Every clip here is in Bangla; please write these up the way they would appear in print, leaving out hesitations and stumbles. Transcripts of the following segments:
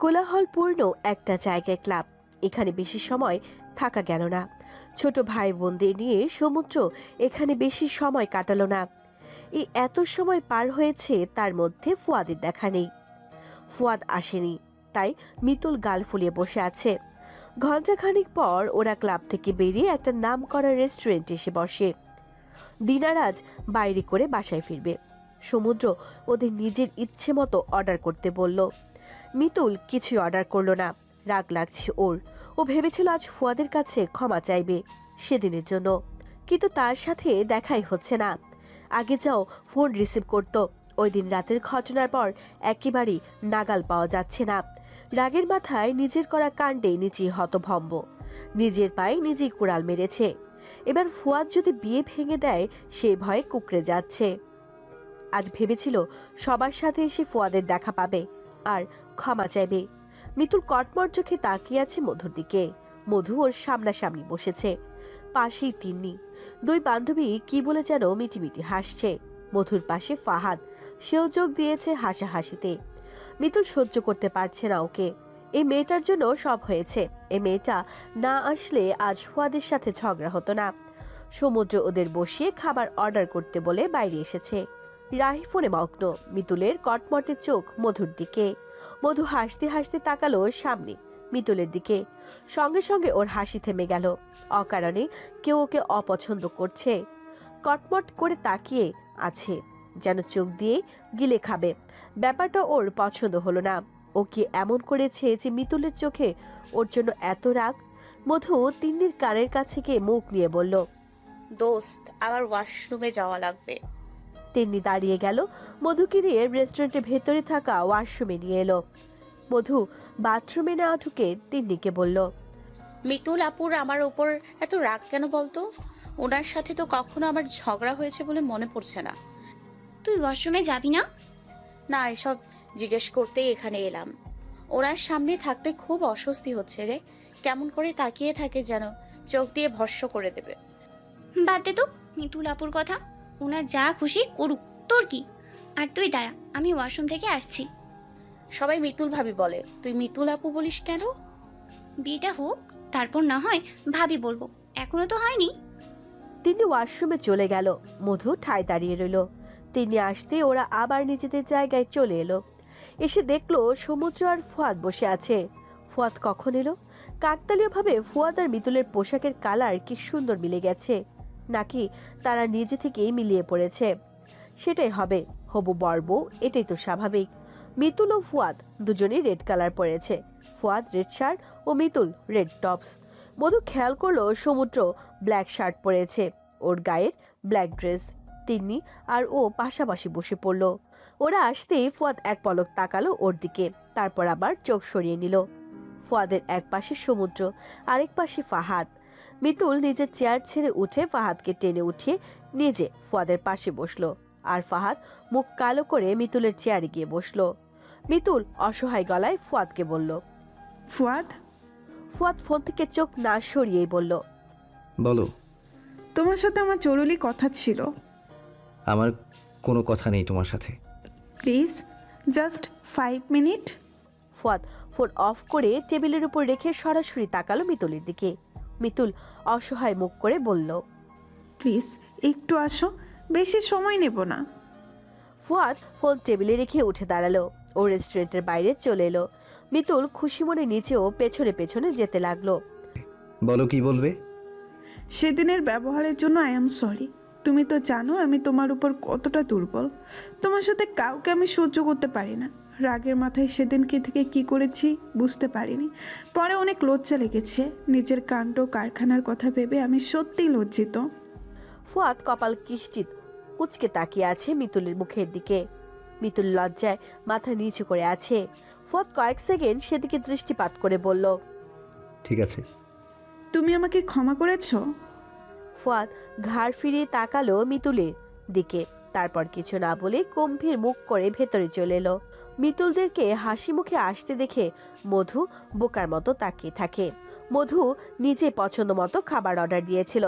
কোলাহলপূর্ণ একটা জায়গায় ক্লাব। এখানে বেশি সময় থাকা গেল না। ছোট ভাই বোনদের নিয়ে সমুদ্র এখানে বেশি সময় কাটালো না। এই এত সময় পার হয়েছে, তার মধ্যে ফুয়াদের দেখা নেই। ফুয়াদ আসেনি, তাই মিতুল গাল ফুলিয়ে বসে আছে। ঘণ্টাখানিক পর ওরা ক্লাব থেকে বেরিয়ে একটা নামকরা রেস্টুরেন্টে এসে বসে। ডিনার আজ বাইরে করে বাসায় ফিরবে। সমুদ্র ওদের নিজের ইচ্ছে মতো অর্ডার করতে বলল। মিতুল কিছুই অর্ডার করলো না। রাগ লাগছে ওর। ও ভেবেছিল আজ ফুয়াদের কাছে ক্ষমা চাইবে সেদিনের জন্য, কিন্তু তার সাথে দেখাই হচ্ছে না। আগে যাও ফোন রিসিভ করতো। ওই দিন রাতের ঘটনার পর একেবারেই নাগাল পাওয়া যাচ্ছে না। রাগের মাথায় নিজের করা কাণ্ডে নিজেই হতভম্ব। নিজের পায়ে নিজেই কুড়াল মেরেছে। এবার ফুয়াদ যদি বিয়ে ভেঙে দেয়, সে ভয়ে কুকড়ে যাচ্ছে। আজ ভেবেছিল সবার সাথে এসে ফুয়াদের দেখা পাবে আর ক্ষমা চাইবে। মিতুল কটমট চোখে তাকিয়ে আছে মধুর দিকে। মধু ওর সামনাসামনি বসেছে, পাশেই তিন্নি। দুই বান্ধবী কি বলে যেন মিটিমিটি হাসছে। মধুর পাশে ফাহাদ, সেও যোগ দিয়েছে হাসাহাসিতে। মিতুল সহ্য করতে পারছে না ওকে। এই মেয়েটার জন্য সব হয়েছে। এই মেয়েটা না আসলে আজ ফুয়াদের সাথে ঝগড়া হতো না। সমুদ্র ওদের বসিয়ে খাবার অর্ডার করতে বলে বাইরে এসেছে। রাহি ফোনে মগ্ন। মিতুলের কটমটে চোখ মধুর দিকে। মধু হাসতে হাসতে তাকালো সামনে মিতুলের দিকে। সঙ্গে সঙ্গে ওর হাসি থেমে গেল। অকারণে কেউ ওকে অপছন্দ করছে। কটমট করে তাকিয়ে আছে, যেন চোখ দিয়ে গিলে খাবে। ব্যাপারটা ওর পছন্দ হলো না। ও কি এমন করেছে যে মিতুলের চোখে ওর জন্য এত রাগ? মধু তিন্নির কানের কাছে গিয়ে মুখ নিয়ে বলল, দোস্ত, আমার ওয়াশরুমে যাওয়া লাগবে। তিন্নি দাঁড়িয়ে গেল। মধুকে নিয়ে রেস্টুরেন্টের ভেতরে থাকা ওয়াশরুমে নিয়ে এলো। মধু বাথরুমে না ঢুকে তিন্নিকে বলল, মিতুল আপুর আমার ওপর এত রাগ কেন বলতো? ওনার সাথে তো কখনো আমার ঝগড়া হয়েছে বলে মনে পড়ছে না। তুই ওয়াশরুমে যাবি না? না, এসব জিজ্ঞেস করতেই এখানে এলাম। ওনার সামনে থাকতে খুব অস্বস্তি হচ্ছে রে। কেমন করে তাকিয়ে থাকে যেন চোখ দিয়ে ভস্ম করে দেবে। বাদ দে তো মিতুল আপুর কথা। ওনার যা খুশি করুক, তোর কি? আর তুই দাঁড়া, আমি ওয়াশরুম থেকে আসছি। সবাই মিতুল ভাবি বলে, তুই মিতুল আপু বলিস কেন? বিয়েটা হোক, তারপর না হয় ভাবি বলবো, এখনো তো হয়নি। তিনি ওয়াশরুমে চলে গেল। মধু ঠায় দাঁড়িয়ে রইল। তিনি আসতে ওরা আবার নিজেদের জায়গায় চলে এলো। এসে দেখলো সমুদ্র আর ফুয়াদ বসে আছে। ফুয়াদ কখন এলো? কাকতালীয়ভাবে ফুয়াদ আর মিতুলের পোশাকের কালার কি সুন্দর মিলে গেছে, নাকি তারা নিজে থেকেই মিলিয়ে পড়েছে? সেটাই হবে, হবু বর্ব, এটাই তো স্বাভাবিক। মিতুল ও ফুয়াদ দুজনেই রেড কালার পরেছে। ফুয়াদ রেড শার্ট ও মিতুল রেড টপস। মধু খেয়াল করলো সমুদ্র ব্ল্যাক শার্ট পরেছে, ওর গায়ের ব্ল্যাক ড্রেস। তিন্নি আর ও পাশাপাশি বসে পড়ল। ওরা আসতেই ফুয়াদ এক পলক তাকালো ওর দিকে, তারপর আবার চোখ সরিয়ে নিল। ফুয়াদের এক পাশে সমুদ্র, আরেক পাশে ফাহাদ। মিতুল নিজের চেয়ার ছেড়ে উঠে ফাহাদকে টেনে উঠিয়ে নিজে ফুয়াদের পাশে বসলো, আর ফাহাদ মুখ কালো করে মিতুলের চেয়ারে গিয়ে বসলো। মিতুল অসহায় গলায় ফুয়াদকে বলল, ফুয়াদ, ফুয়াদ ফোন থেকে চোখ না সরিয়েই বলল, বলো। তোমার সাথে আমার জরুরি কথা ছিল। আমার কোনো কথা নেই তোমার সাথে। Please, just 5 minute. Fuad phone off করে টেবিলের উপর রেখে সরাসরি তাকালো মিতুলের দিকে। মিতুল অসহায় মুখ করে বলল, প্লিজ একটু আসো, বেশি সময় নেব না। ফুয়াদ ফোন টেবিলে রেখে উঠে দাঁড়ালো। ও রেস্টুরেন্টের বাইরে চলে এলো। মিতুল খুশি মনে নিচেও পেছনে পেছনে যেতে লাগলো। বলো, কি বলবে? সেদিনের ব্যবহারের জন্য আই এম সরি। তুমি তো জানো আমি তোমার উপর কতটা দুর্বল। তোমার সাথে কাউকে আমি সহ্য করতে পারি না। রাগের মাথায় সেদিনকে থেকে কি করেছি বুঝতে পারিনি। পরে অনেক লজ্জা লেগেছে। নিজের কাণ্ড কারখানার কথা ভেবে আমি সত্যিই লজ্জিত। ফুয়াদ কপাল কিষ্টিত কুচকে তাকিয়ে আছে মিতুলের মুখের দিকে। মিতুল লজ্জায় মাথা নিচু করে আছে। ফুয়াদ কয়েক সেকেন্ড সেদিকে দৃষ্টিপাত করে বলল, ঠিক আছে। তুমি আমাকে ক্ষমা করেছো? ফুয়াদ ঘাড় ফিরিয়ে তাকালো মিতুলের দিকে, তারপর কিছু না বলে গম্ভীর মুখ করে ভেতরে চলে এলো। মিতুলদেরকে হাসি মুখে আসতে দেখে মধু বোকার মতো তাকিয়ে থাকে। মধু নিজে পছন্দ মতো খাবার অর্ডার দিয়েছিল।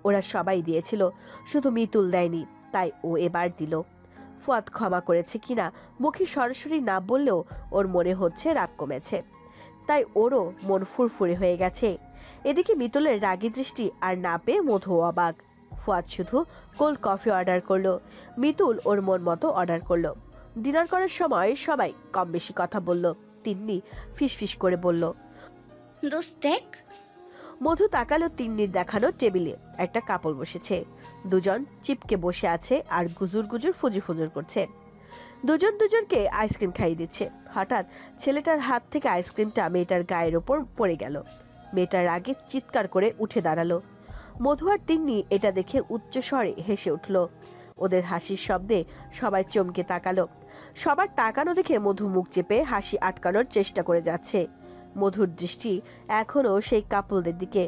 ওরা সবাই দিয়েছিল, শুধু মিতুল দেয়নি, তাই ও এবার দিল। ফুয়াদ ক্ষমা করেছে কিনা মুখে সরাসরি না বললেও ওর মনে হচ্ছে রাগ কমেছে, তাই ওরও মন ফুরফুরে হয়ে গেছে। এদিকে মিতুলের রাগী দৃষ্টি আর না পেয়ে মধু অবাক। ফুয়াদ শুধু কোল্ড কফি অর্ডার করলো, মিতুল ওর মন মতো অর্ডার করলো। ডিনার করার সময় সবাই কম বেশি কথা বলল। তিন্নি ফিসফিস করে বলল। দোস্ত দেখ। মধু তাকালো তিন্নির দেখানো টেবিলে একটা কাপড় বসেছে। দুজন চিপকে বসে আছে আর গুজুর গুজুর ফুজুর ফুজুর করছে। দুজন দুজনকে আইসক্রিম খাইয়ে দিচ্ছে। হঠাৎ ছেলেটার হাত থেকে আইসক্রিমটা মেয়েটার গায়ের ওপর পড়ে গেল। মেয়েটার আগে চিৎকার করে উঠে দাঁড়ালো। মধু আর তিন্নি এটা দেখে উচ্চস্বরে হেসে উঠল। ওদের হাসির শব্দে সবাই চমকে তাকালো। সবার তাকানো দেখে মধু মুখ চেপে হাসি আটকানোর চেষ্টা করে যাচ্ছে। মধুর দৃষ্টি এখনো সেই কাপলদের দিকে।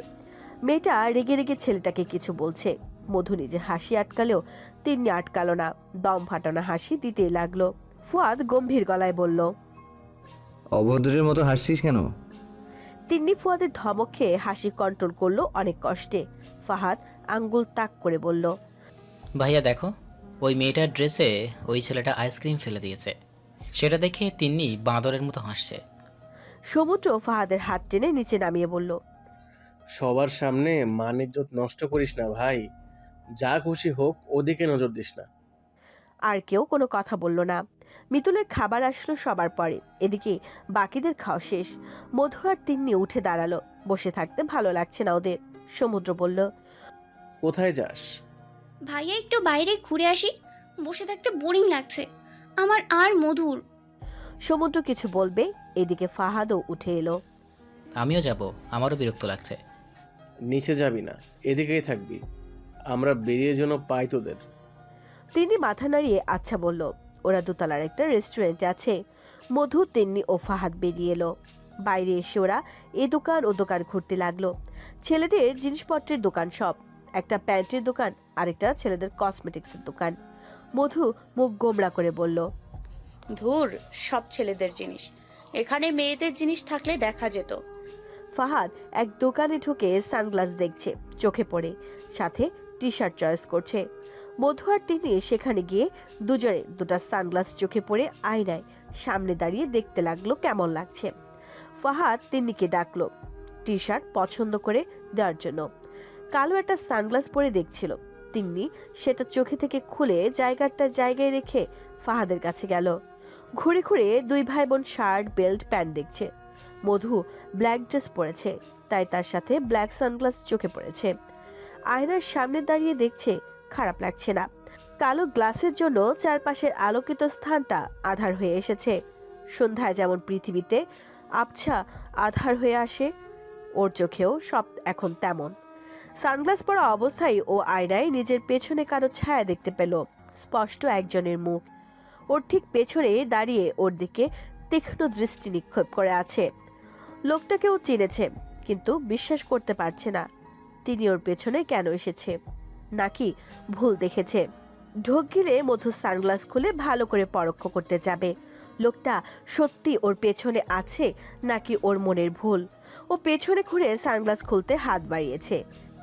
মেয়েটা রেগে রেগে ছেলেটাকে কিছু বলছে। মধু নিজে হাসি আটকালেও তিন্নি আটকালো না, দম ফাটানো হাসি দিতে লাগলো। ফুয়াদ গম্ভীর গলায় বলল। অভদ্রের মতো হাসছিস কেন? তিন্নি ফুয়াদের ধমক খেয়ে হাসি কন্ট্রোল করলো অনেক কষ্টে। ফাহাদ আঙ্গুল তাক করে বলল। ভাইয়া দেখো, ওই মেয়েটার ড্রেসে ওই ছেলেটা আইসক্রিম ফেলে দিয়েছে। সেটা দেখে তিন্নি বাঁদরের মতো হাসছে। সমুদ্র ফাহাদের হাত টেনে নিচে নামিয়ে বলল। সবার সামনে মান ইজ্জত নষ্ট করিস না ভাই, যা খুশি হোক ওদিকে নজর দিস না। আর কেউ কোনো কথা বলল না। মিতুলের খাবার আসলো সবার পরে। এদিকে বাকিদের খাওয়া শেষ। মধু আর তিন্নি উঠে দাঁড়ালো। বসে থাকতে ভালো লাগছে না ওদের। সমুদ্র বলল। কোথায় যাস? ভাইয়া একটু বাইরে ঘুরে আসি, বসে থাকতে বোরিং লাগছে আমার আর মধুর। সমুদ্র কিছু বলবে, এদিকে ফাহাদও উঠে এলো। আমিও যাব, আমারও বিরক্ত লাগছে। নিচে যাবি না, এদিকেই থাকবি, আমরা বেরিয়ে যেন পাই তোদের। তিনি মাথা নাড়িয়ে আচ্ছা বলল। ওরা দোতলার একটা রেস্টুরেন্টে আছে। মধু, তিন্নি ও ফাহাদ বেরিয়ে এলো। বাইরে এসে ওরা এ দোকান ও দোকান ঘুরতে লাগলো। ছেলেদের জিনিসপত্রের দোকান সব, একটা প্যান্টের দোকান, আরেকটা ছেলেদের কসমেটিক্সের দোকান। মধু মুখ গোমড়া করে বলল। ধুর, সব ছেলেদের জিনিস, এখানে মেয়েদের জিনিস থাকলে দেখা যেত। ফাহাদ এক দোকানে ঢুকে সানগ্লাস দেখছে, চোখে পড়ে, সাথে টি শার্ট চয়েস করছে। মধু আর তিনি সেখানে গিয়ে দুজনে দুটা সানগ্লাস চোখে পড়ে আয়নায় সামনে দাঁড়িয়ে দেখতে লাগলো কেমন লাগছে। ফাহাদ তিন্নিকে ডাকলো টি শার্ট পছন্দ করে দেওয়ার জন্য। কালো একটা সানগ্লাস পরে দেখছিল। তিন্নি সেটা চোখে থেকে খুলে জায়গায় রেখে ফাহাদের কাছে গেল। ঘুরে ঘুরে দুই ভাই বোন শার্ট, বেল্ট, প্যান্ট দেখছে। মধু ব্ল্যাক ড্রেস পরেছে, তাই তার সাথে ব্ল্যাক সানগ্লাস চোখে পড়েছে। আয়নার সামনে দাঁড়িয়ে দেখছে, খারাপ লাগছে না। কালো গ্লাসের জন্য চারপাশের আলোকিত স্থানটা আধার হয়ে এসেছে। সন্ধ্যায় যেমন পৃথিবীতে আবছা আধার হয়ে আসে, ওর চোখেও সব এখন তেমন। সানগ্লাস পরা অবস্থায় ও আয়নায় নিজের পেছনে কারো ছায়া দেখতে পেল, স্পষ্ট একজনের মুখ। ওর ঠিক পেছনে দাঁড়িয়ে ওর দিকে তীক্ষ্ণ দৃষ্টি নিক্ষেপ করে আছে। লোকটাকেও চিনেছে, কিন্তু বিশ্বাস করতে পারছে না তিনি ওর পেছনে কেন এসেছে, নাকি ভুল দেখেছে। ঢোক গিলে মধু সানগ্লাস খুলে ভালো করে পরখ করতে যাবে লোকটা সত্যি ওর পেছনে আছে নাকি ওর মনের ভুল। ও পেছনে ঘুরে সানগ্লাস খুলতে হাত বাড়িয়েছে,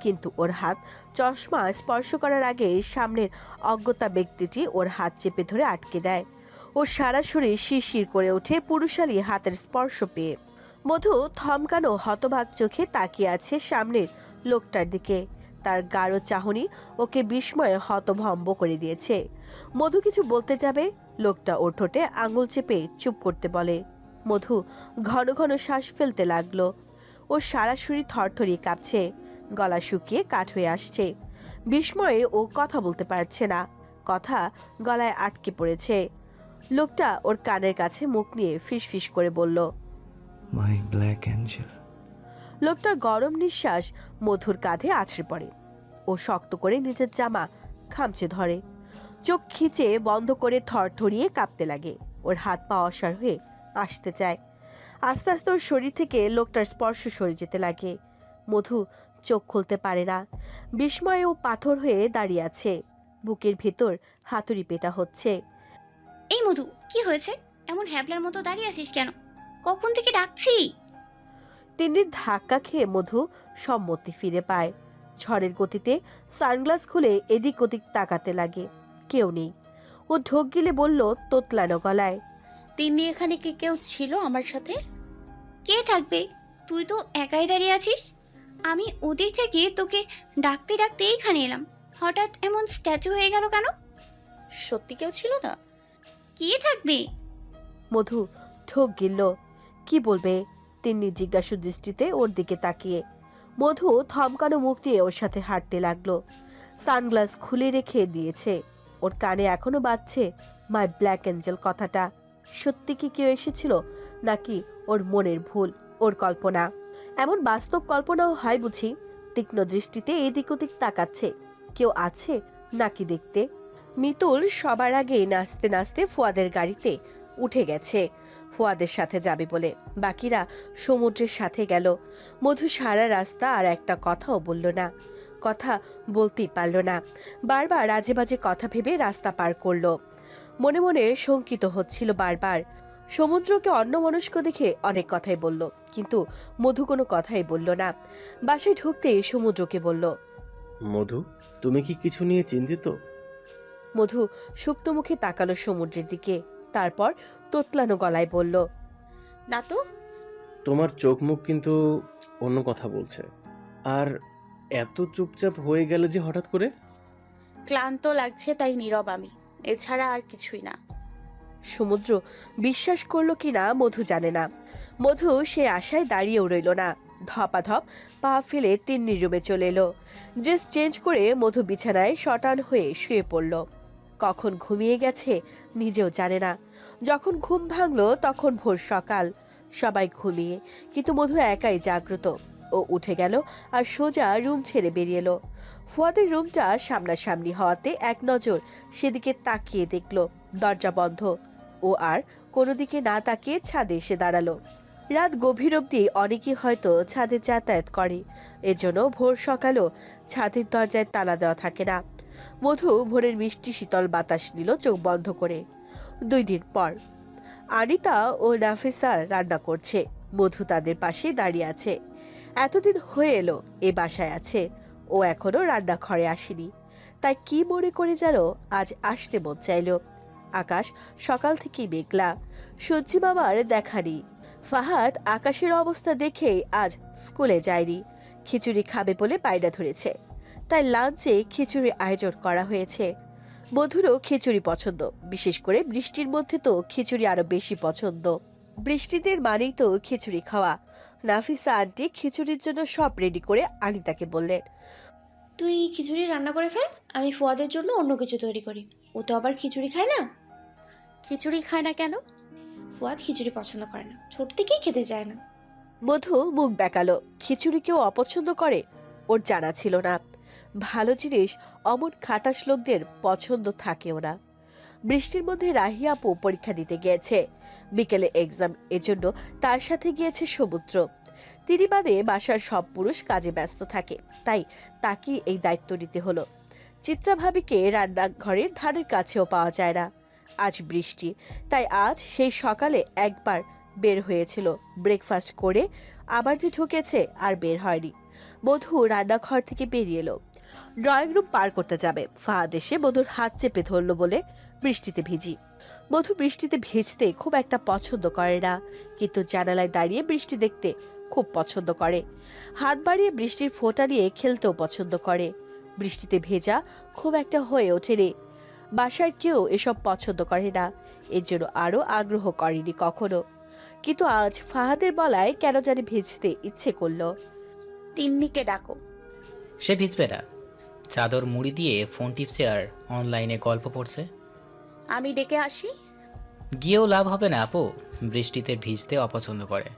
কিন্তু ওর হাত চশমা স্পর্শ করার আগে সামনের অজ্ঞতা ব্যক্তিটি ওর হাত চেপে ধরে আটকে দেয়। ও সারা শরীর শিরশির করে ওঠে পুরুষালী হাতের স্পর্শ পেয়ে। মধু থমকানো হতবাক চোখে তাকিয়ে আছে সামনের লোকটার দিকে। তার গাঢ় চাহনি ওকে বিস্ময়ে হতভম্ব করে দিয়েছে। মধু কিছু বলতে যাবে, লোকটা ওর ঠোঁটে আঙুল চেপে চুপ করতে বলে। মধু ঘন ঘন শ্বাস ফেলতে লাগলো। ও সারা শরীর থরথরিয়ে কাঁপছে, গলা শুকিয়ে কাঠ হয়ে আসছে। বিস্ময়ে ও কথা বলতে পারছে না, কথা গলায় আটকে পড়েছে। লোকটা ওর কানের কাছে মুখ নিয়ে ফিসফিস করে বলল, মাই ব্ল্যাক অ্যাঞ্জেল। লোকটার গরম নিঃশ্বাস মধুর কাঁধে আছড়ে পড়ে। ও শক্ত করে নিজের জামা খামচে ধরে, চোখ খিচে বন্ধ করে থরথরিয়ে কাঁপতে লাগে। ওর হাত পা অসাড় হয়ে আসতে চায়। আস্তে আস্তে ওর শরীর থেকে লোকটার স্পর্শ সরে যেতে লাগে। মধু চোখ খুলতে পারে না। বিস্ময়ে ও পাথর হয়ে দাঁড়িয়ে আছে, বুকের ভেতর হাতুড়ি পেটা হচ্ছে। এই মধু, কি হয়েছে? এমন হ্যাবলার মতো দাঁড়িয়ে আছিস কেন? কখন থেকে ডাকছি? তিন্নির ধাক্কা খেয়ে মধু সম্মতি ফিরে পায়। ঝড়ের গতিতে সানগ্লাস খুলে এদিক ওদিক তাকাতে লাগে, কেউ নেই। ও ও ঢোক গিলে বলল তোতলানো গলায়। তিন্নি এখানে কি কেউ ছিল আমার সাথে? কে থাকবে? তুই তো একাই দাঁড়িয়ে আছিস। আমি ওদিক থেকে তোকে ডাকতে ডাকতে এইখানে এলাম। হঠাৎ এমন স্ট্যাচু হয়ে গেল কেন? সত্যি কেউ ছিল না? কে থাকবে? মধু ঢোক গিলল। কি বলবে? তিন্নি জিজ্ঞাসু দৃষ্টিতে ওর দিকে তাকিয়ে। মধু থমকানো মুখ নিয়ে ওর সাথে হাঁটতে লাগলো। সানগ্লাস খুলে রেখে দিয়েছে। ওর কানে এখনো বাজছে মাই ব্ল্যাক এঞ্জেল কথাটা। সত্যি কি কেউ এসেছিল, নাকি ওর মনের ভুল, ওর কল্পনা? এমন বাস্তব কল্পনাও হয় বুঝি? তীক্ষ্ণ দৃষ্টিতে এদিক ওদিক তাকাচ্ছে। কেউ আছে নাকি দেখতে? মিতুল সবার আগে নাচতে নাচতে ফুয়াদের গাড়িতে উঠে গেছে ফুয়াদের সাথে যাবে বলে। বাকিরা সমুদ্রের সাথে গেল। মধু সারা রাস্তা আর একটা কথাও বলল না, কথা বলতেই পারল না। বারবার আজে বাজে কথা ভেবে রাস্তা পার করলো। মনে মনে শঙ্কিত হচ্ছিল বারবার। সমুদ্রকে অন্যমনস্ক দেখে অনেক কথাই বলল, কিন্তু মধু কোনো কথাই বলল না। বাসায় ঢুকতে সমুদ্রকে বলল। মধু, তুমি কি কিছু নিয়ে চিন্তিত? মধু শুকনো মুখে তাকালো সমুদ্রের দিকে, তারপর তোতলানো গলায় বলল। না তো। তোমার চোখ মুখ কিন্তু অন্য কথা বলছে। আর এত চুপচাপ হয়ে গেলে যে হঠাৎ করে? ক্লান্ত লাগছে তাই নীরব আমি, এছাড়া আর কিছুই না। সমুদ্র বিশ্বাস করলো কিনা মধু জানে না। মধু সে আশায় দাঁড়িয়েও রইল না। ধপাধপ পা ফেলে তিন্নির রুমে চলে এলো। ড্রেস চেঞ্জ করে মধু বিছানায় শটান হয়ে শুয়ে পড়ল। কখন ঘুমিয়ে গেছে নিজেও জানে না। যখন ঘুম ভাঙলো তখন ভোর সকাল। সবাই ঘুমিয়ে, কিন্তু মধু একাই জাগ্রত। ও উঠে গেল আর সোজা রুম ছেড়ে বেরিয়ে এলো। ফুয়াদের রুমটা সামনাসামনি হওয়াতে এক নজর সেদিকে তাকিয়ে দেখলো দরজা বন্ধ। ও আর কোনো দিকে না তাকিয়ে ছাদে এসে দাঁড়ালো। রাত গভীর অবধি অনেকেই হয়তো ছাদে যাতায়াত করে, এজন্য ভোর সকালও ছাদের দরজায় তালা দেওয়া থাকে না। মধু ভোরের মিষ্টি শীতল বাতাস নিল চোখ বন্ধ করে। 2 দিন পর আনিতা ও নাফিসার রান্না করছে। মধু তাদের পাশে দাঁড়িয়ে আছে। এতদিন হয়ে এলো এ বাসায় আছে, ও এখনো রান্নাঘরে আসেনি। তাই কি মনে করে যেন আজ আসতে মন চাইল। আকাশ সকাল থেকেই মেঘলা, সূর্যি বাবার দেখা নেই। ফাহাদ আকাশের অবস্থা দেখেই আজ স্কুলে যায়নি। খিচুড়ি খাবে বলে পায়রা ধরেছে, তাই লাঞ্চে খিচুড়ি আয়োজন করা হয়েছে। মধুরও খিচুড়ি পছন্দ, বিশেষ করে বৃষ্টির মধ্যে তো খিচুড়ি আরো বেশি পছন্দ। বৃষ্টিদের মানেই তো খিচুড়ি খাওয়া। নাফিসা আন্টি খিচুড়ির জন্য সব রেডি করে আনিতাকে বললেন। তুই খিচুড়ি রান্না করে ফেল, আমি ফুয়াদের জন্য অন্য কিছু তৈরি করি। ও তো আবার খিচুড়ি খায় না। খিচুড়ি খায় না কেন? ফুয়াদ খিচুড়ি পছন্দ করে না, ছোট থেকেই খেতে চায় না। মধু মুখ বেঁকালো। খিচুড়ি কেউ অপছন্দ করে ওর জানা ছিল না। ভালো জিনিস অমন খাটাস লোকদের পছন্দ থাকেও না। বৃষ্টির মধ্যে রাহিয়া আপু পরীক্ষা দিতে গিয়েছে, বিকেলে এক্সাম, এজন্য তার সাথে গিয়েছে সমুদ্র। তিনি বাদে বাসার সব পুরুষ কাজে ব্যস্ত থাকে, তাই তাকে এই দায়িত্ব নিতে হলো। চিত্রা ভাবিকে রান্নাঘরের ধারের কাছেও পাওয়া যায় না। আজ বৃষ্টি, তাই আজ সেই সকালে একবার বের হয়েছিল ব্রেকফাস্ট করে, আবার যে ঢুকেছে আর বের হয়নি। মধু রান্নাঘর থেকে বেরিয়ে এলো। ড্রয়িং রুম পার করতে যাবে, ফাহাদ এসে মধুর হাত চেপে ধরলো বলে বৃষ্টিতে ভিজি। মধু বৃষ্টিতে ভিজতে খুব একটা পছন্দ করে না, কিন্তু জানালায় দাঁড়িয়ে বৃষ্টি দেখতে খুব পছন্দ করে। হাত বাড়িয়ে বৃষ্টির ফোঁটা নিয়ে খেলতেও পছন্দ করে। বৃষ্টিতে ভেজা খুব একটা হয়ে ওঠেনি। বাসার কেউ এসব পছন্দ করে না, এর জন্য আরো আগ্রহ করেনি কখনো। কিন্তু আজ ফাহাদের বলায় কেন জানি ভিজতে ইচ্ছে করলো। তিন্নিকে ডাকো। সে ভিজবে না, চাদর মুড়ি দিয়ে ফোন টিপছে আর অনলাইনে গল্প পড়ছে। আমি ডেকে আসি? গিয়েও লাভ হবে না আপু, বৃষ্টিতে ভিজতে অপছন্দ করে।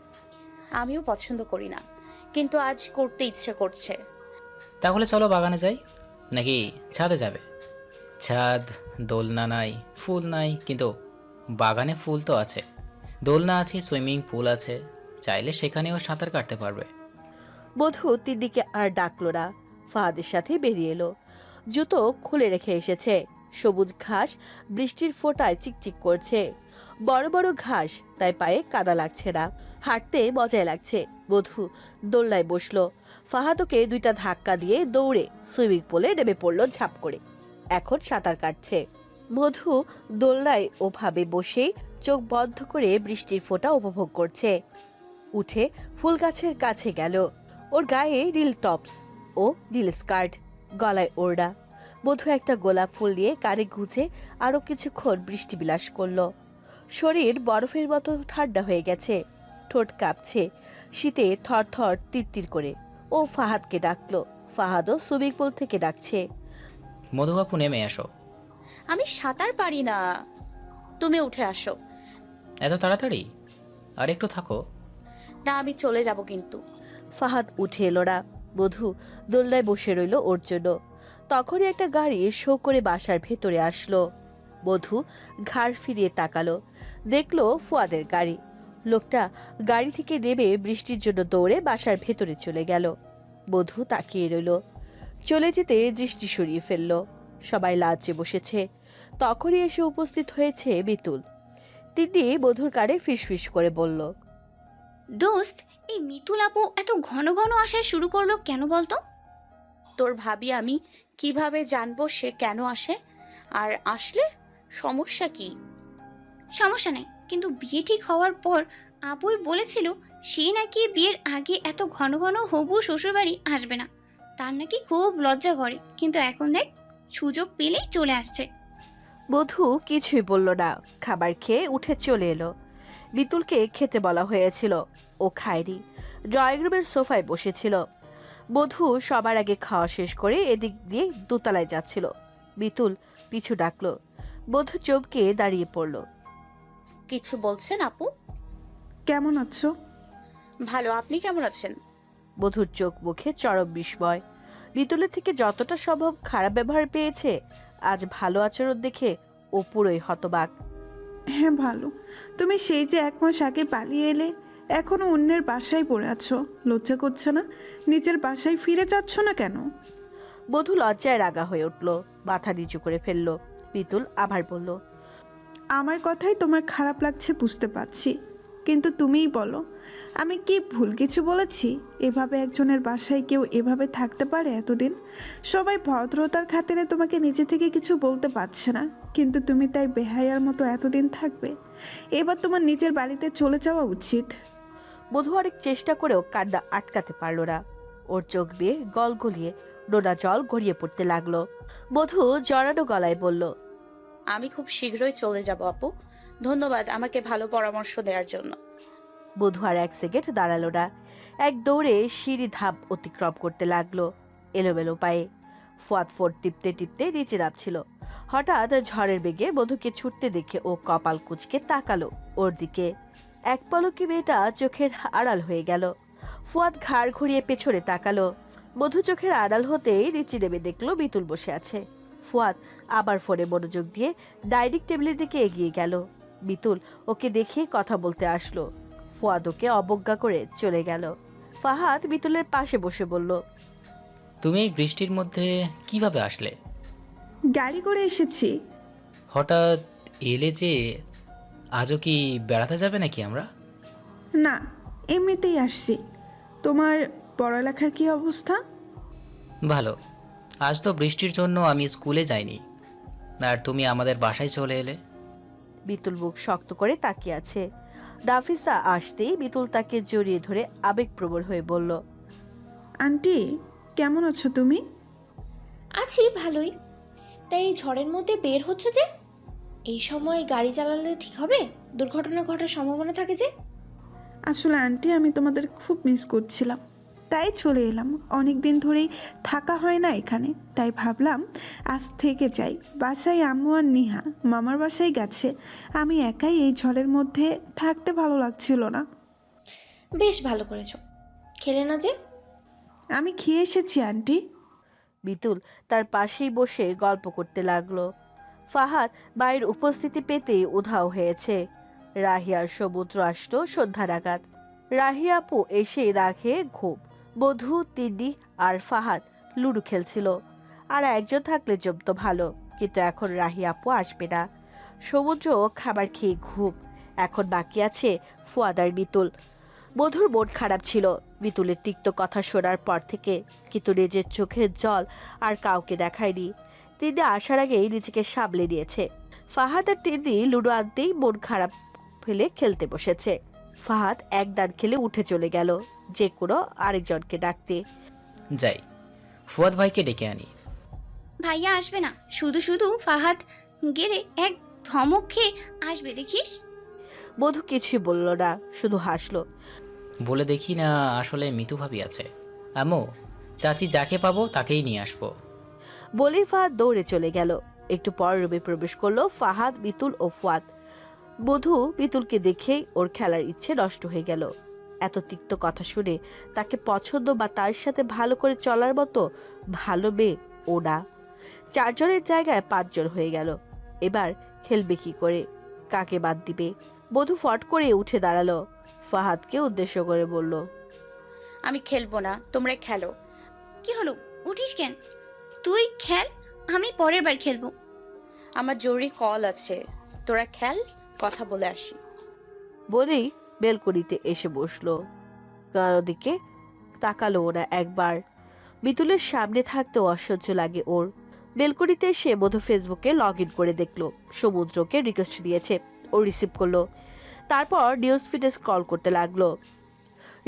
আমিও পছন্দ করি না, কিন্তু আজ করতে ইচ্ছে করছে। তাহলে চলো বাগানে যাই, নাকি ছাদে যাবে? ছাদ, দোলনা নাই, ফুল নাই, কিন্তু বাগানে ফুল তো আছে। দোলনা আছে, সুইমিং পুল আছে, চাইলে সেখানেও সাঁতার কাটতে পারবে। মধু তিন্নিকে আর ডাকলো না, ফাহাদের সাথে বেরিয়ে এলো। জুতো খুলে রেখে এসেছে। সবুজ ঘাস বৃষ্টির ফোঁটায় চিকচিক করছে। বড় বড় ঘাস, তাই পায়ে কাদা লাগছে না, হাঁটতে মজায় লাগছে। মধু দোলনায় বসলো। ফাহাদকে 2টা ধাক্কা দিয়ে দৌড়ে সুইমিং পুলে নেমে পড়লো ঝাঁপ করে। এখন সাঁতার কাটছে। মধু দোলনায় ওভাবে বসে চোখ বন্ধ করে বৃষ্টির ফোঁটা উপভোগ করছে। উঠে ফুল গাছের কাছে গেল। ওর গায়ে নীল টপস ও নীল স্কার্ট, গলায় ওড়না। মধু একটা গোলাপ ফুল নিয়ে কানে গুঁজে আরো কিছুক্ষণ বৃষ্টি বিলাস করলো। শরীর বরফের মতো ঠান্ডা হয়ে গেছে, ঠোঁট কাঁপছে, শীতে থরথর তিরতির করে। ও ফাহাদকে ডাকলো। ফাহাদও সুইমিং পুল থেকে ডাকছে। মধুবাপু নেমে আসো। আমি সাঁতার পারি না, তুমি উঠে আসো। এত তাড়াতাড়ি? আর একটু থাকো। না, আমি চলে যাব কিন্তু। ফাহাদ উঠে এলো না। মধু দোলনায় বসে রইল ওর জন্য। তখনই একটা গাড়ি শো করে বাসার ভেতরে আসলো। মধু ঘাড় ফিরিয়ে তাকালো, দেখলো ফুয়াদের গাড়ি। লোকটা গাড়ি থেকে নেমে বৃষ্টির জন্য দৌড়ে বাসার ভেতরে চলে গেল। মধু তাকিয়ে রইল। চলে যেতে দৃষ্টি সরিয়ে ফেলল। সবাই লাঞ্চে বসেছে। তখনই এসে উপস্থিত হয়েছে মিতুল। তিনি মধুর কানে ফিসফিস করে বলল, দোস্ত, এই মিতুল আপু এত ঘন ঘন আসা শুরু করলো কেন বলতো? তোর ভাবি আমি কিভাবে জানবো সে কেন আসে? আর আসলে সমস্যা কি? সমস্যা নেই, কিন্তু বিয়ে ঠিক হওয়ার পর আপুই বলেছিল সে নাকি বিয়ের আগে এত ঘন ঘন হবু শ্বশুরবাড়ি আসবে না, তার নাকি খুব লজ্জা করে, কিন্তু এখন দেখ সুযোগ পেলেই চলে আসছে। মধু কিছুই বলল না। খাবার খেয়ে উঠে চলে এলো। মিতুলকে খেতে বলা হয়েছিল, ও খায়নি। ড্রয়িং রুমের সোফায় বসেছিল। মধু সবার আগে খাওয়া শেষ করে এদিক দিয়ে দোতলায় যাচ্ছিল। মিতুল পিছু ডাকলো। মধু চমকে দাঁড়িয়ে পড়ল। কিছু বলছেন আপু? কেমন আছো? ভালো, আপনি কেমন আছেন? মধুর চোখ মুখে চরম বিস্ময়। মিতুলের থেকে যতটা সম্ভব খারাপ ব্যবহার পেয়েছে, আজ ভালো আচরণ দেখে ও পুরোই হতবাক। হ্যাঁ ভালো। তুমি সেই যে 1 মাস আগে পালিয়ে এলে, এখনো অন্যের বাসায় পড়ে আছো। লজ্জা করছে না? নিজের বাসায় ফিরে যাচ্ছ না কেন? মধু লজ্জায় রাগা হয়ে উঠল, মাথা নিচু করে ফেলল। মিতুল আবার বলল, আমার কথাই তোমার খারাপ লাগছে বুঝতে পারছি, কিন্তু তুমিই বলো, আমি কি ভুল কিছু বলেছি? এভাবে একজনের বাসায় কেউ এভাবে থাকতে পারে এতদিন? সবাই ভদ্রতার খাতিরে তোমাকে নিজে থেকে কিছু বলতে পারছে না, কিন্তু তুমি তাই বেহায়ার মতো এতদিন থাকবে? এবার তোমার নিজের বাড়িতে চলে যাওয়া উচিত। মধু অনেক চেষ্টা করেও কান্না আটকাতে পারল না। ওর চোখ বেয়ে গলগলিয়ে নোনা জল গড়িয়ে পড়তে লাগলো। মধু জড়ানো গলায় বলল, আমি খুব শীঘ্রই চলে যাব আপু। ধন্যবাদ আমাকে ভালো পরামর্শ দেওয়ার জন্য। মধু আর 1 সেকেন্ড দাঁড়ালো না। এক দৌড়ে সিঁড়ি ধাপ অতিক্রম করতে লাগলো এলোমেলো পায়ে। ফুয়াদ ফোন টিপতে টিপতে নিচে নামছিল। হঠাৎ ঝড়ের বেগে মধুকে ছুটতে দেখে ও কপাল কুঁচকে তাকালো ওর দিকে। এক পলকে মেয়েটা চোখের আড়াল হয়ে গেল। ফুয়াদ ঘাড় ঘুরিয়ে পেছনে তাকালো। মধু চোখের আড়াল হতেই নিচে নেমে দেখলো মিতুল বসে আছে। ফুয়াদ আবার ফোনে মনোযোগ দিয়ে ডাইনিং টেবিলের দিকে এগিয়ে গেল। মিতুল ওকে দেখে কথা বলতে আসলো। ফুয়াদ ওকে অবজ্ঞা করে চলে গেল। ফাহাদ মিতুলের পাশে বসে বলল, তুমি এই বৃষ্টির মধ্যে কিভাবে আসলে? গাড়ি করে এসেছি। হঠাৎ এলে যে, আজও কি বেড়াতে যাবে নাকি আমরা? না, এমনিতেই আসছি। তোমার পড়ালেখার কি অবস্থা? ভালো। আজ তো বৃষ্টির জন্য আমি স্কুলে যাইনি, আর তুমি আমাদের বাসায় চলে এলে। মিতুল মুখ শক্ত করে তাকিয়ে আছে। নাফিসা আসতেই মিতুল তাকে জড়িয়ে ধরে আবেগপ্রবণ হয়ে বলল, আন্টি, কেমন আছো তুমি? আছি ভালোই। তাই এই ঝড়ের মধ্যে বের হচ্ছে যে? এই সময় গাড়ি চালালে ঠিক হবে? দুর্ঘটনা ঘটার সম্ভাবনা থাকে যে। আসলে আন্টি, আমি তোমাদের খুব মিস করছিলাম, তাই চলে এলাম। অনেক দিন ধরেই থাকা হয় না এখানে, তাই ভাবলাম আজ থেকে যাই। বাসায় আম্মু আর নিহা মামার বাসায় গেছে। আমি একাই এই ঝড়ের মধ্যে থাকতে ভালো লাগছিল না। বেশ ভালো করেছো। খেলে না যে? আমি খেয়ে এসেছি আন্টি। মিতুল তার পাশেই বসে গল্প করতে লাগলো। ফাহাদ মায়ের উপস্থিতি পেতেই উধাও হয়েছে। রাহিয়ার সমুদ্র আসলো সন্ধ্যা নাগাদ। রাহিয়া আপু এসে রাখে ঘুম। মধু, তিন্নি আর ফাহাদ লুডো খেলছিল। আর একজন থাকলে জমতো ভালো, কিন্তু এখন রাহিয়া আপু আসবে না। সমুদ্র খাবার খেয়ে ঘুম। এখন বাকি আছে ফুয়াদ আর মিতুল। মধুর মন খারাপ ছিল মিতুলের তিক্ত কথা শোনার পর থেকে, কিন্তু নিজের চোখের জল আর কাউকে দেখায়নি। তিন্নি আসার আগেই নিজেকে সামলে নিয়েছে। ফাহাদ আর তিন্নি লুডো আনতেই মন খারাপ ফেলে খেলতে বসেছে। ফাহাদ এক দান খেলে উঠে চলে গেল যে কোনো আরেকজনকে ডাকতে। যাই, ফুয়াদ ভাইকে ডেকে আনি। ভাইয়া আসবে না, শুধু শুধু ফাহাদ গেলে এক ধমক খেয়ে আসবে দেখিস। মধু কিছুই বলল না, শুধু হাসলো। বলে দেখি না, আসলে মিতু ভাবি আছে। আম্মু, চাচি যাকে পাবো তাকেই নিয়ে আসবো। বলেই ফাহাদ দৌড়ে চলে গেল। একটু পর রুমে প্রবেশ করলো ফাহাদ, মিতুল ও ফুয়াদ। মধু মিতুলকে দেখেই ওর খেলার ইচ্ছে নষ্ট হয়ে গেল। এত তিক্ত কথা শুনে তাকে পছন্দ বা তার সাথে ভালো করে চলার মতো ভালো মেয়ে ও না। 4 জনের জায়গায় 5 জন হয়ে গেল। এবার খেলবে কি করে, কাকে বাদ দিবে? মধু ফট করে উঠে দাঁড়ালো, ফাহাদকে উদ্দেশ্য করে বলল, আমি খেলবো না, তোমরা খেলো। কি হলো, উঠিস কেন? তুই খেল, আমি পরের বার খেলবো। আমার জরুরি কল আছে, তোরা খেল, কথা বলে আসি। বলেই বেলকনিতে এসে বসলো। কারো দিকে তাকালো না একবার। মিতুলের সামনে থাকতেও অসহ্য লাগে ওর। বেলকনিতে এসে মধু ফেসবুকে লগ ইন করে দেখলো সমুদ্রকে রিকোয়েস্ট দিয়েছে। ও রিসিভ করলো। তারপর নিউজ ফিডে স্ক্রল করতে লাগলো।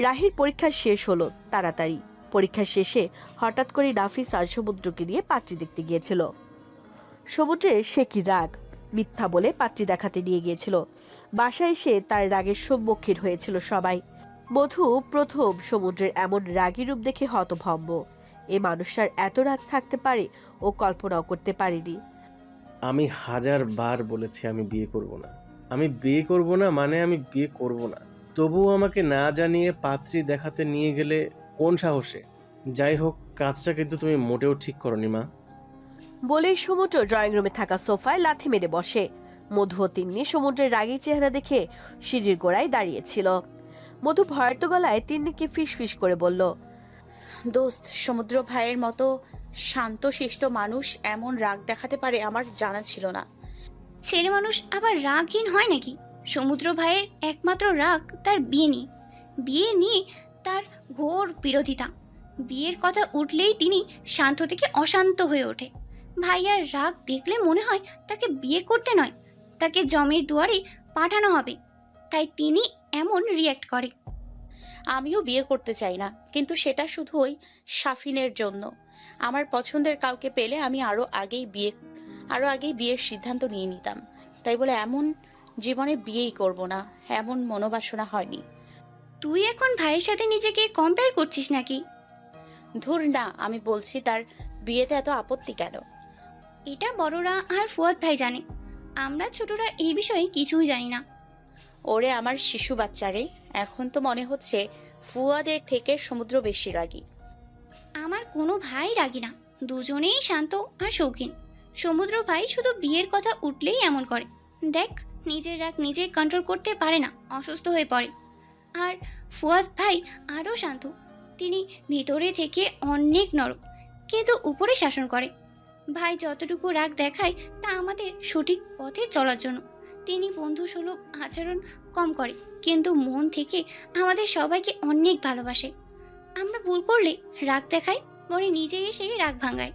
রাহির পরীক্ষা শেষ হলো তাড়াতাড়ি। পরীক্ষা শেষে হঠাৎ করে নাফিস আর সমুদ্রকে নিয়ে পাত্রী দেখতে গিয়েছিল। সমুদ্রের সে কি রাগ, মিথ্যা বলে পাত্রী দেখাতে নিয়ে গিয়েছিল। বাসায় এসে তার রাগের সম্মুখীন হয়েছিল সবাই। মধু প্রথম সমুদ্রের এমন রাগী রূপ দেখে হতভম্ব। এ মানুষটার এত রাগ থাকতে পারে ও কল্পনাও করতে পারেনি। আমি 1000 বার বলেছি আমি বিয়ে করব না। আমি বিয়ে করব না মানে আমি বিয়ে করব না। তবুও আমাকে না জানিয়ে পাত্রী দেখাতে নিয়ে গেলে কোন সাহসে? যাই হোক, কাজটা কিন্তু তুমি মোটেও ঠিক করনি মা। বলেই সমুদ্র ড্রয়িং রুমে থাকা সোফায় লাথি মেরে বসে। মধু ও তিন্নি সমুদ্রের রাগী চেহারা দেখে সিঁড়ির গোড়ায় দাঁড়িয়েছিল। মধু ভয়ার্ত গলায় তিন্নিকে ফিস ফিস করে বলল, দোস্ত, সমুদ্র ভাইয়ের মতো শান্ত শিষ্ট মানুষ এমন রাগ দেখাতে পারে আমার জানা ছিল না। ছেলে মানুষ আবার রাগহীন হয় নাকি? সমুদ্র ভাইয়ের একমাত্র রাগ তার বিয়ে নিয়ে। বিয়ে নিয়ে তার ঘোর বিরোধিতা। বিয়ের কথা উঠলেই তিনি শান্ত থেকে অশান্ত হয়ে ওঠে। ভাইয়ার রাগ দেখলে মনে হয় তাকে বিয়ে করতে নয়, তাকে জমের দুয়ারে পাঠানো হবে। তাই তিনি এমন রিয়্যাক্ট করে। আমিও বিয়ে করতে চাই না, কিন্তু সেটা শুধু ওই শাফিনের জন্য। আমার পছন্দের কাউকে পেলে আমি আরো আগেই বিয়ের সিদ্ধান্ত নিয়ে নিতাম। তাই বলে এমন জীবনে বিয়েই করব না, এমন মনোবাসনা হয়নি। তুই এখন ভাইয়ের সাথে নিজেকে কম্পেয়ার করছিস নাকি? ধুর না, আমি বলছি তার বিয়েতে এত আপত্তি কেন? এটা বড়রা আর ফুয়াদ ভাই জানে, আমরা ছোটরা এই বিষয়ে কিছুই জানি না। ওরে আমার শিশু বাচ্চারে, এখন তো মনে হচ্ছে ফুয়াদের থেকে সমুদ্র বেশি রাগী। আমার কোনো ভাই রাগি না, দুজনেই শান্ত আর শৌখিন। সমুদ্র ভাই শুধু বিয়ের কথা উঠলেই এমন করে। দেখ, নিজের রাগ নিজে কন্ট্রোল করতে পারে না, অসুস্থ হয়ে পড়ে। আর ফুয়াদ ভাই আরও শান্ত, তিনি ভিতরে থেকে অনেক নরম, কিন্তু উপরে শাসন করে। ভাই যতটুকু রাগ দেখায় তা আমাদের সঠিক পথে চলার জন্য। তিনি বন্ধুসুলভ আচরণ কম করে, কিন্তু মন থেকে আমাদের সবাইকে অনেক ভালোবাসে। আমরা ভুল করলে রাগ দেখায়, পরে নিজে এসে রাগ ভাঙায়।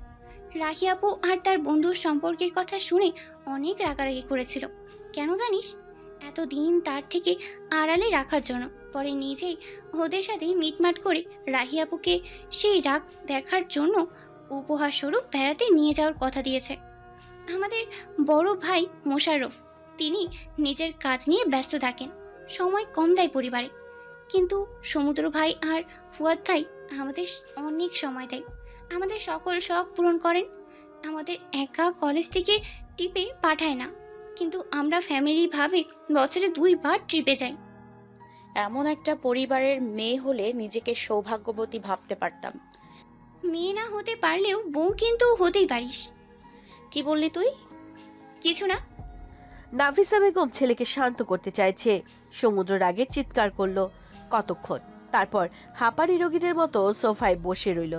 রাখি আপু আর তার বন্ধুর সম্পর্কের কথা শুনে অনেক রাগারাগি করেছিল। কেন জানিস? এতদিন তার থেকে আড়ালে রাখার জন্য। পরে নিজেই ওদের সাথে মিটমাট করে রাহি আপুকে সেই রাগ দেখার জন্য উপহার স্বরূপ বেড়াতে নিয়ে যাওয়ার কথা দিয়েছে। আমাদের বড় ভাই মোশাররফ, তিনি নিজের কাজ নিয়ে ব্যস্ত থাকেন, সময় কম দেয় পরিবারে। কিন্তু সমুদ্র ভাই আর ফুয়াদ ভাই আমাদের অনেক সময় দেয়, আমাদের সকল শখ পূরণ করেন। আমাদের একা কলেজ থেকে ট্রিপে পাঠায় না, কিন্তু আমরা ফ্যামিলি ভাবে বছরে 2 বার ট্রিপে যাই। এমন একটা পরিবারের মেয়ে হলে নিজেকে সৌভাগ্যবতী ভাবতে পারতাম। মেয়ে না হতে পারলেও বউ কিন্তু হতেই পারিস। কি বললি তুই? কিছু না। নাফিসা বেগম ছেলেকে শান্ত করতে চাইছে। সমুদ্র রাগে চিৎকার করলো কতক্ষণ, তারপর হাঁপানি রোগীদের মতো সোফায় বসে রইল।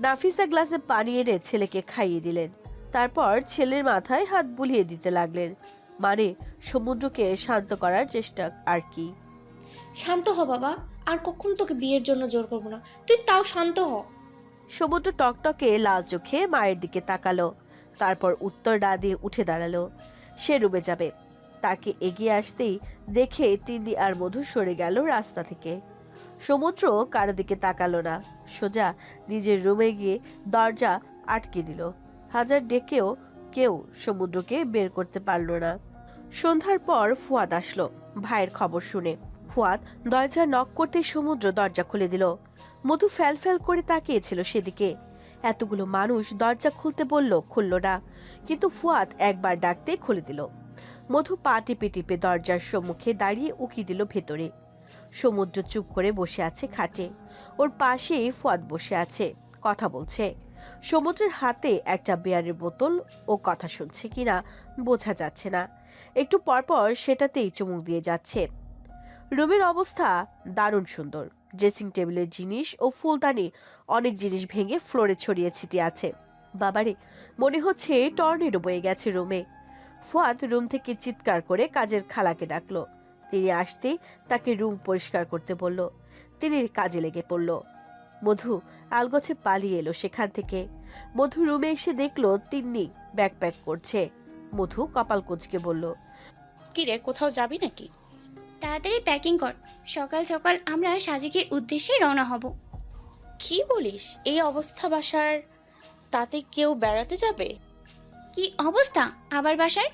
নাফিসা গ্লাসে পানি এনে ছেলেকে খাইয়ে দিলেন। তারপর ছেলের মাথায় হাত বুলিয়ে দিতে লাগলেন, মানে সমুদ্রকে শান্ত করার চেষ্টা আর কি। শান্ত হ বাবা, আর কখনো তোকে বিয়ের জন্য জোর করবো না, তুই তাও শান্ত হ। সমুদ্র টকটকে লাল চোখে মায়ের দিকে তাকালো। তারপর উত্তর না দিয়ে উঠে দাঁড়ালো। সে রুমে যাবে, তাকে এগিয়ে আসতেই দেখে তিন্নি আর মধু সরে গেল রাস্তা থেকে। সমুদ্র কারো দিকে তাকালো না, সোজা নিজের রুমে গিয়ে দরজা আটকে দিল। হাজার ডেকেও কেউ সমুদ্রকে বের করতে পারল না। সন্ধ্যার পর ফুয়াদ আসলো ভাইয়ের খবর শুনে। ফুয়াদ দরজা নক করতে সমুদ্র দরজা খুলে দিল। মধু ফ্যাল ফ্যাল করে তাকিয়েছিল সেদিকে। এতগুলো মানুষ দরজা খুলতে বলল, খুলল না, কিন্তু ফুয়াদ একবার ডাকতে খুলে দিল। মধু পা টিপে টিপে দরজার সম্মুখে দাঁড়িয়ে উকি দিল ভেতরে। সমুদ্র চুপ করে বসে আছে খাটে, ওর পাশেই ফুয়াদ বসে আছে, কথা বলছে। সমুদ্রের হাতে একটা বিয়ারের বোতল, ও কথা শুনছে কিনা বোঝা যাচ্ছে না। একটু পরপর সেটাতেই চুমুক দিয়ে যাচ্ছে। রুমের অবস্থা দারুণ সুন্দর। ড্রেসিং টেবিলের জিনিস ও ফুলদানি অনেক জিনিস ভেঙে ফ্লোরে ছড়িয়ে ছিটিয়ে আছে। বাবারে, মনে হচ্ছে টর্নেডো বয়ে গেছে রুমে। ফুয়াদ রুম থেকে চিৎকার করে কাজের খালাকে ডাকলো। তিনি আসতেই তাকে রুম পরিষ্কার করতে বলল। তিনি কাজে লেগে পড়ল। মধু আলগোছে পালিয়ে এলো সেখান থেকে। মধু রুমে এসে দেখলো তিন্নি ব্যাকপ্যাক করছে। মধু কপাল কুঁচকে বলল, কি রে, কোথাও যাবি নাকি? তাড়াতাড়ি প্যাকিং কর, সকাল সকাল আমরা সাজেকের উদ্দেশ্যে রওনা হব। কি বলিস, এই অবস্থা বাসার? তাতে কেউ বেড়াতে যাবে? কি অবস্থা আবার বাসার?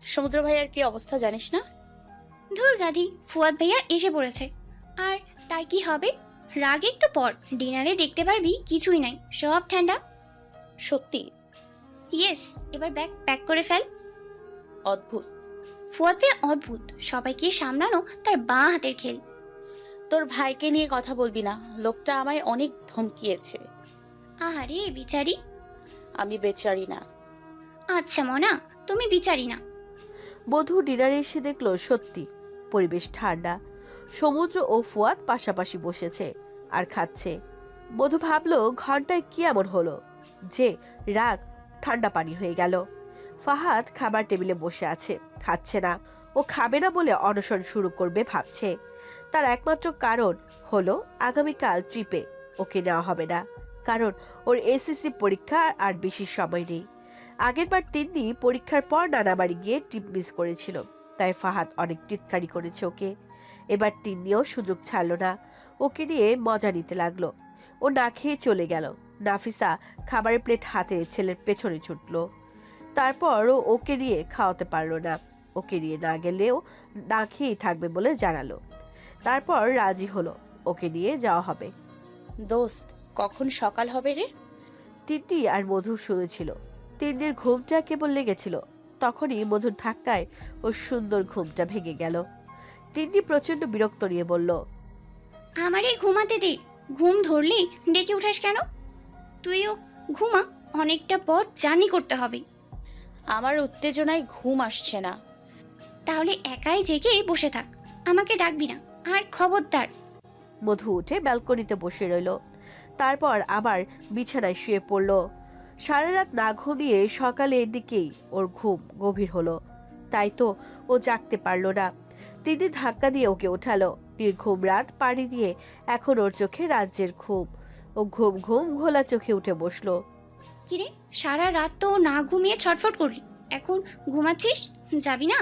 সমুদ্র ভাইয়ার কি অবস্থা জানিস না? ধুর গাধি, ফুয়াদ ভাইয়া এসে পড়েছে। আর তার কি হবে? রাগ একটু পর, ডিনারে দেখতে পারবি কিছুই নাই, সব ঠান্ডা। সত্যি? ইয়েস, এবার ব্যাগ প্যাক করে ফেল। অদ্ভুত। ফুয়াদ ভাইয়া অদ্ভুত, সবাইকে সামলানো তার বাঁ হাতের খেল। তোর ভাইকে নিয়ে কথা বলবি না, লোকটা আমায় অনেক ধমকিয়েছে। আহারে বিচারি। আমি বেচারি না। আচ্ছা মনা, তুমি বিচারি না। মধু ডিনারে এসে দেখলো সত্যি পরিবেশ ঠান্ডা। সমুদ্র ও ফুয়াদ পাশাপাশি বসেছে আর খাচ্ছে। মধু ভাবলো ঘন্টায় কি এমন হলো যে রাগ ঠান্ডা পানি হয়ে গেল। ফাহাদ খাবার টেবিলে বসে আছে, খাচ্ছে না। ও খাবে না বলে অনশন শুরু করবে ভাবছে। তার একমাত্র কারণ হলো আগামীকাল ট্রিপে ওকে নেওয়া হবে না, কারণ ওর এসএসসি পরীক্ষা আর বেশি সময় নেই। আগেরবার তিন্নি পরীক্ষার পর নানা বাড়ি গিয়ে ট্রিপ মিস করেছিল, তাই ফাহাদ অনেক টিটকারি করেছে ওকে। এবার তিন্নিও সুযোগ ছাড়লো না, ওকে নিয়ে মজা নিতে লাগলো। ও না খেয়ে চলে গেল। নাফিসা খাবারের প্লেট হাতে ছেলের পেছনে ছুটলো। তারপর ও ওকে নিয়ে খাওয়াতে পারলো না। ওকে নিয়ে না গেলেও না খেয়েই থাকবে বলে জানালো। তারপর রাজি হলো, ওকে নিয়ে যাওয়া হবে। দোস্ত, কখন সকাল হবে রে? তিন্নি আর মধু শুনেছিল। তিন্নির ঘুমটা কেবল লেগেছিল, তখনই মধুর ধাক্কায় ওর সুন্দর ঘুমটা ভেঙে গেল। তিন্নি প্রচন্ড বিরক্ত নিয়ে বলল, আমারে ঘুমাতে দে, ঘুম ধরলেই ডেকে উঠাস কেন? তুইও ঘুমা, অনেকটা পথ জার্নি করতে হবে। আমার উত্তেজনায় ঘুম আসছে না। তাহলে একাই জেগে বসে থাক, আমাকে ডাকবি না, আর খবরদার। মধু উঠে ব্যালকনিতে বসে রইল। তারপর আবার বিছানায় শুয়ে পড়ল। সারা রাত না ঘুমিয়ে সকালের দিকেই ওর ঘুম গভীর হলো, তাই তো ও জাগতে পারল না। তিনি ধাক্কা দিয়ে ওকে ওঠালো। নির্ঘুম রাত পাড়ি দিয়ে এখন ওর চোখে রাজ্যের ঘুম। ও ঘুম ঘুম ঘোলা চোখে উঠে বসলো। কিরে, সারা রাত তো না ঘুমিয়ে ছটফট করলি, এখন ঘুমাচ্ছিস? যাবি না?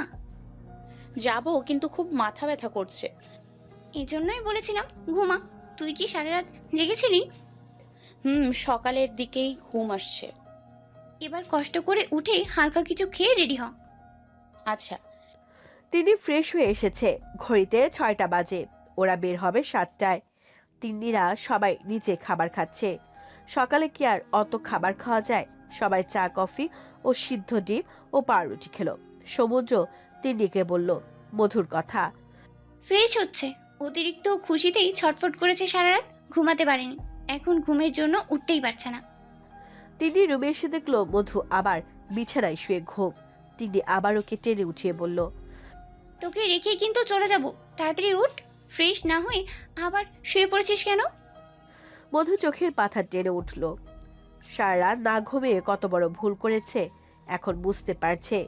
যাবো, কিন্তু খুব মাথা ব্যথা করছে। এজন্যই বলেছিলাম ঘুমা। তুই কি সারা রাত জেগেছিলি? সকালের দিকেই ঘুম আসছে। এবার কষ্ট করে উঠে হালকা কিছু খেয়ে রেডি হ। আচ্ছা। তিনি ফ্রেশ হয়ে এসেছে। ঘড়িতে 6টা বাজে, ওরা বের হবে 7টায়। তিন্নিরা সবাই নিচে খাবার খাচ্ছে। সকালে কি আর অত খাবার খাওয়া যায়? সবাই চা কফি ও সিদ্ধ ডিম ও পাউরুটি খেলো। সমুদ্র তিন্নিকে বলল মধুর কথা। ফ্রেশ হচ্ছে, অতিরিক্ত খুশিতেই ছটফট করেছে সারা রাত, ঘুমাতে পারেনি, এখন ঘুমের জন্য উঠতেই পারছে না। তিন্নি রুমে এসে দেখলো মধু আবার বিছানায় শুয়ে ঘুম। তিন্নি আবার ওকে টেনে উঠিয়ে বলল, তোকে রেখে কিন্তু চলে যাব, তাড়াতাড়ি উঠ। ফ্রেশ না হয়ে আবার শুয়ে পড়েছিস কেন? মধু চোখের পাথর টেনে উঠল। সারা রাত না ঘুমিয়ে কত বড় ভুল করেছে এখন বুঝতে পারছে।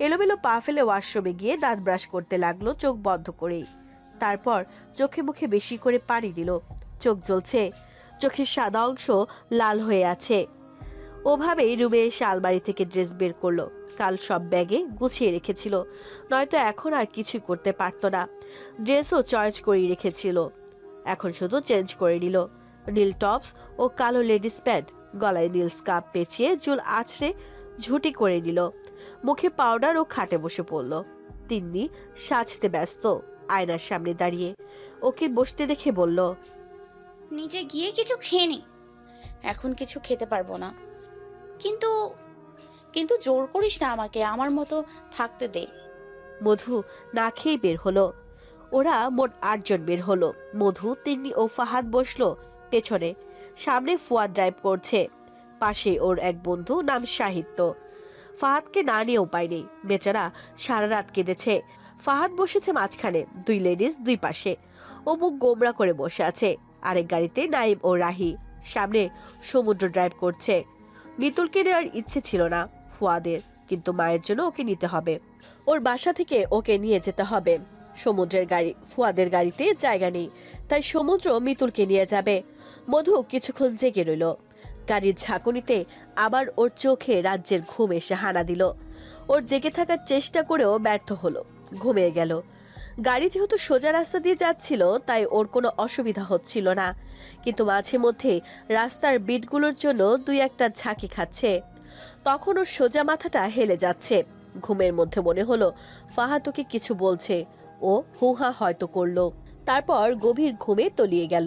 এলোমেলো পা ফেলে ওয়াশরুমে গিয়ে দাঁত ব্রাশ করতে লাগলো চোখ বন্ধ করেই। তারপর চোখে মুখে বেশি করে পানি দিল। চোখ জ্বলছে, চোখের সাদা অংশ লাল হয়ে আছে। ও ওভাবেই রুমে এসে আলমারি থেকে ড্রেস বের করলো। কাল সব ব্যাগে গুছিয়ে রেখেছিল, নয়তো এখন আর কিছুই করতে পারতো না। ড্রেসও চয়েস করে রেখেছিল, এখন শুধু চেঞ্জ করে নিল। নীল টপস ও কালো লেডিস প্যান্ট, গলায় নীল স্কার্ফ পেঁচিয়ে চুল আছড়ে ঝুটি করে নিল। মুখে পাউডার ও খাটে বসে পড়ল। তিন্নি সাজতে ব্যস্ত, আয়নার সামনে দাঁড়িয়ে। ওকে বসতে দেখে বলল, নিচে গিয়ে কিছু খেয়ে নে। এখন কিছু খেতে পারবো না। কিন্তু কিন্তু জোর করিস না আমাকে, আমার মতো থাকতে দে। মধু না খেয়ে বের হলো। ওরা মোট 8 জন বের হলো। মধু, তিন্নি ও ফাহাদ বসলো পেছনে। সামনে ফুয়াদ ড্রাইভ করছে, পাশে ওর এক বন্ধু নাম সাহিত্য। ফাহাদকে না নিয়ে উপায় নেই, বেচারা সারা রাত কেঁদেছে। ফাহাদ বসেছে মাঝখানে, 2 লেডিস 2 পাশে। ও মুখ গোমরা করে বসে আছে। আরেক গাড়িতে নাইম ও রাহি। সামনে সমুদ্র ড্রাইভ করছে। মিতুলকে নেওয়ার ইচ্ছে ছিল না ফুয়াদের, কিন্তু মায়ের জন্য ওকে নিতে হবে। ওর বাসা থেকে ওকে নিয়ে যেতে হবে। সমুদ্রের গাড়ি, ফুয়াদের গাড়িতে জায়গা নেই, তাই সমুদ্র মিতুলকে নিয়ে যাবে। মধু কিছুক্ষণ জেগে রইল। গাড়ির ঝাঁকুনিতে আবার ওর চোখে রাজ্যের ঘুম এসে হানা দিল। ওর জেগে থাকার চেষ্টা করেও ব্যর্থ হলো, ঘুমিয়ে গেল। গাড়ি যেহেতু সোজা রাস্তা দিয়ে যাচ্ছিল, তাই ওর কোনো অসুবিধা হচ্ছিল না, কিন্তু মাঝে মধ্যে রাস্তার বিটগুলোর জন্য 2-1টা ঝাঁকি খাচ্ছে। তখন ওর সোজা মাথাটা হেলে যাচ্ছে। ঘুমের মধ্যে মনে হলো ফাহাদ ওকে কিছু বলছে। ও হুহা হয়তো করলো, তারপর গভীর ঘুমে তলিয়ে গেল।